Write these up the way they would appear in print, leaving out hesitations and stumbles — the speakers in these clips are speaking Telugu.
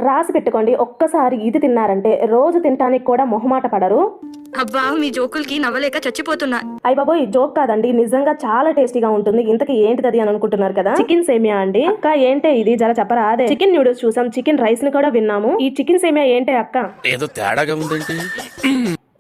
రాసి పెట్టుకోండి. ఒక్కసారి ఇది తిన్నారంటే రోజు తినటానికి కూడా మొహమాట పడరు. అబ్బా మీ జోకులకి నవ్వలేక చచ్చిపోతున్నా. అయ్య బాబోయ్, జోక్ కాదండి, నిజంగా చాలా టేస్టీగా ఉంటుంది. ఇంతకి ఏంటిది అని అనుకుంటున్నారు కదా, చికెన్ సేమియా అండి. అక్క ఏంటే ఇది, జర చెప్పరా. అదే చికెన్ నూడిల్స్ చూసాం, చికెన్ రైస్ ని కూడా విన్నాము. ఈ చికెన్ సేమియా ఏంటే అక్క? ఏదో తేడాగా ఉందండి.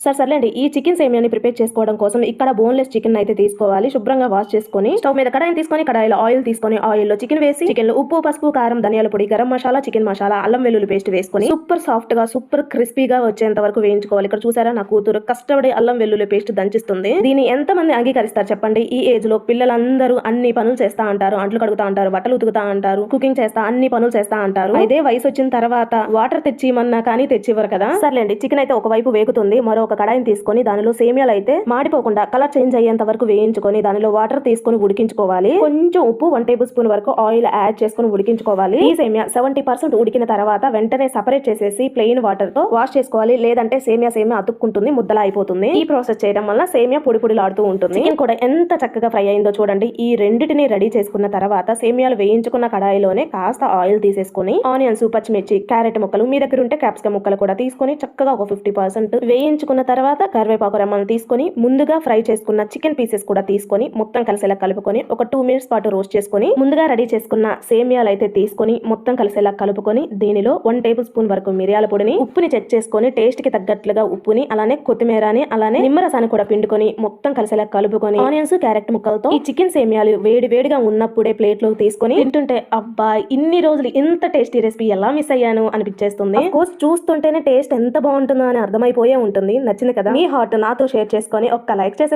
సర్లేండి. ఈ చికెన్ సేమియాని ప్రిపేర్ చేసుకోవడం కోసం ఇక్కడ బోన్లెస్ చికెన్ అయితే తీసుకోవాలి. శుభ్రంగా వాష్ చేసుకొని స్టవ్ మీద కడాయిని తీసుకొని కడాయిలో ఆయిల్ తీసుకొని ఆయిల్ లో చికెన్ వేసి చికెన్ లో ఉప్పు, పసుపు, కారం, ధనియాల పొడి, గరం మసాలా, చికెన్ మసాలా, అల్లం వెల్లుల్లి పేస్ట్ వేసుకొని సూపర్ సాఫ్ట్ గా సూపర్ క్రిస్పీగా వచ్చేంత వరకు వేయించుకోవాలి. ఇక్కడ చూసారా, నా కూతురు కష్టపడి అల్లం వెల్లుల్లి పేస్ట్ దంచిస్తుంది. దీన్ని ఎంత మంది అంగీకరిస్తారు చెప్పండి? ఈ ఏజ్ లో పిల్లలందరూ అన్ని పనులు చేస్తా అంటారు, అంట్లు కడుగుతా అంటారు, బట్టలు ఉతుకుతా అంటారు, కుకింగ్ చేస్తా, అన్ని పనులు చేస్తా అంటారు. అదే వయసు వచ్చిన తర్వాత వాటర్ తెచ్చిమన్నా కానీ తెచ్చివ్వరు కదా. సర్లేండి, చికెన్ అయితే ఒకవైపు వేగుతుంది. మరో ఒక కడాయిని తీసుకొని దానిలో సేమియాలు అయితే మాడిపోకుండా కలర్ చేంజ్ అయ్యేంత వరకు వేయించుకొని దానిలో వాటర్ తీసుకొని ఉడికించుకోవాలి. కొంచెం ఉప్పు, 1 టేబుల్ స్పూన్ వరకు ఆయిల్ యాడ్ చేసుకొని ఉడికించుకోవాలి. ఈ సేమియా 70% ఉడికిన తర్వాత వెంటనే సెపరేట్ చేసేసి ప్లెయిన్ వాటర్ తో వాష్ చేసుకోవాలి. లేదంటే సేమియా అతుక్కుంటుంది, ముద్దలా అయిపోతుంది. ఈ ప్రాసెస్ చేయడం వల్ల సేమియా పొడి పొడిలాడుతూ ఉంటుంది. చికెన్ కూడా ఎంత చక్కగా ఫ్రై అయిందో చూడండి. ఈ రెండిటిని రెడీ చేసుకున్న తర్వాత సేమియాలు వేయించుకున్న కడాయిలోనే కాస్త ఆయిల్ తీసేసుకొని ఆనియన్స్, పచ్చిమిర్చి, క్యారెట్ ముక్కలు, మీ దగ్గర ఉంటే క్యాప్సికమ్ ముక్కలు కూడా తీసుకొని చక్కగా ఒక 50% వేయించుకున్న తర్వాత కరివేపాకు రెమ్మలు తీసుకొని ముందుగా ఫ్రై చేసుకున్న చికెన్ పీసెస్ కూడా తీసుకొని మొత్తం కలిసేలా కలుపుకొని ఒక 2 మినిట్స్ పాటు రోస్ట్ చేసుకొని ముందుగా రెడీ చేసుకున్న సేమియాలు అయితే తీసుకొని మొత్తం కలిసేలా కలుపుకొని దీనిలో 1 టేబుల్ స్పూన్ వరకు మిరియాల పొడిని, ఉప్పుని చెక్ చేసుకొని టేస్ట్ కి తగ్గట్లుగా ఉప్పుని, అలానే కొత్తిమీరని, అలానే నిమ్మరసాన్ని కూడా పిండుకొని మొత్తం కలిసేలా కలుపుకొని ఆనియన్స్, క్యారెట్ ముక్కలతో ఈ చికెన్ సేమియాలు వేడి వేడిగా ఉన్నప్పుడే ప్లేట్ లోకి తీసుకొని తింటుంటే అబ్బా, ఇన్ని రోజులు ఇంత టేస్టీ రెసిపీ ఎలా మిస్ అయ్యాను అనిపించేస్తుంది. చూస్తుంటేనే టేస్ట్ ఎంత బాగుంటుందో అని అర్థమైపోయే ఉంటుంది. నచ్చింది కదా? మీ హార్ట్ నాతో షేర్ చేసుకొని ఒక్క లైక్ చేసి